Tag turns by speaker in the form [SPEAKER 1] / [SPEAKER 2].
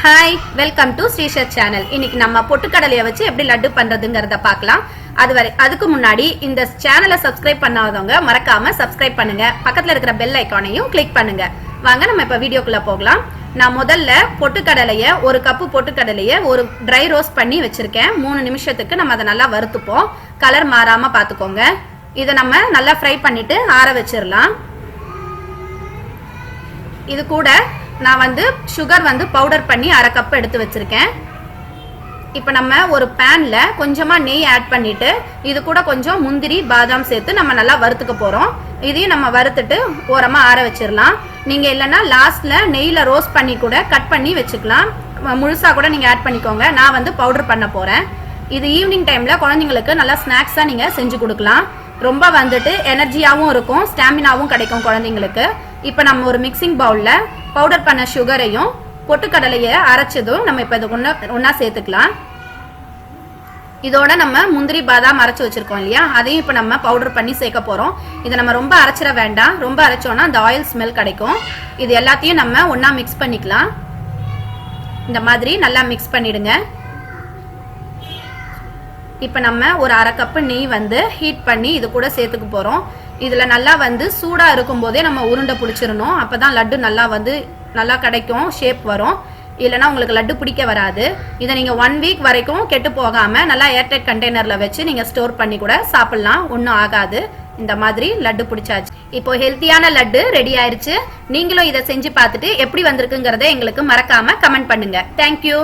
[SPEAKER 1] Hi, welcome to Srishar channel. இன்னைக்கு நம்ம பொட்டுக்கடலையை வச்சு எப்படி லட்டு பண்றதுங்கிறத பார்க்கலாம். அதுக்கு முன்னாடி இந்த சேனலை சப்ஸ்கிரைப் பண்ணாதவங்க மறக்காம சப்ஸ்கிரைப் பண்ணுங்க. பக்கத்துல இருக்கிற பெல் ஐக்கானையும் கிளிக் பண்ணுங்க. வாங்க நம்ம இப்ப வீடியோக்குள்ள போகலாம். நான் முதல்ல பொட்டுக்கடலையை ஒரு கப்பு பொட்டுக்கடலையை ஒரு ட்ரை ரோஸ்ட் பண்ணி வச்சிருக்கேன். 3 நிமிஷத்துக்கு நம்ம அதை நல்லா வறுத்துப்போம். கலர் மாறாம பாத்துக்கோங்க. இதை நம்ம நல்லா ஃப்ரை பண்ணிட்டு ஆற வச்சிடலாம். இது கூட நான் சுகர் பவுடர் பண்ணி 1/2 கப் எடுத்து வச்சிருக்கேன். இப்போ நம்ம ஒரு பேன்ல கொஞ்சமா நெய் ஆட் பண்ணிட்டு இது கூட கொஞ்சம் முந்திரி பாதாம் சேர்த்து நம்ம நல்லா வறுத்துக்க போறோம். இதையும் நம்ம வறுத்துட்டு ஓரமா ஆற வச்சிடலாம். நீங்க இல்லைன்னா லாஸ்ட்ல நெய்ல ரோஸ்ட் பண்ணி கூட கட் பண்ணி வச்சுக்கலாம். முழுசா கூட நீங்க ஆட் பண்ணிக்கோங்க. நான் பவுடர் பண்ண போறேன். இது ஈவினிங் டைம்ல குழந்தைங்களுக்கு நல்லா ஸ்நாக்ஸா நீங்க செஞ்சு கொடுக்கலாம். ரொம்ப எனர்ஜியாவும் இருக்கும், ஸ்டாமினாவும் கிடைக்கும் குழந்தைங்களுக்கு. இப்போ நம்ம ஒரு மிக்சிங் பவுல்ல பவுடர் பண்ண சுகரையும் பொட்டுக்கடலையை அரைச்சதும் நம்ம இப்போ இது ஒன்னா சேர்த்துக்கலாம். இதோட நம்ம முந்திரி பாதாம் அரைச்சு வச்சிருக்கோம் இல்லையா, அதையும் இப்போ நம்ம பவுடர் பண்ணி சேர்க்க போறோம். இதை நம்ம ரொம்ப அரைச்சிட வேண்டாம். ரொம்ப அரைச்சோம்னா அந்த ஆயில் ஸ்மெல் கிடைக்கும். இது எல்லாத்தையும் நம்ம ஒன்னா மிக்ஸ் பண்ணிக்கலாம். இந்த மாதிரி நல்லா மிக்ஸ் பண்ணிடுங்க. இப்போ நம்ம ஒரு 1/2 கப்பு நெய் ஹீட் பண்ணி இது கூட சேர்த்துக்க போறோம். இதுல நல்லா சூடா இருக்கும் போதே நம்ம உருண்டை பிடிச்சிடணும். அப்பதான் லட்டு நல்லா கிடைக்கும், ஷேப் வரும். இல்லைன்னா உங்களுக்கு லட்டு பிடிக்க வராது. இதை நீங்க 1 வீக் வரைக்கும் கெட்டு போகாம நல்லா ஏர்டைட் கண்டெய்னர்ல வச்சு நீங்க ஸ்டோர் பண்ணி கூட சாப்பிடலாம். ஒன்றும் ஆகாது. இந்த மாதிரி லட்டு பிடிச்சாச்சு. இப்போ ஹெல்த்தியான லட்டு ரெடி ஆயிருச்சு. நீங்களும் இதை செஞ்சு பார்த்துட்டு எப்படி வந்திருக்குங்கிறத எங்களுக்கு மறக்காம கமெண்ட் பண்ணுங்க. தேங்க்யூ.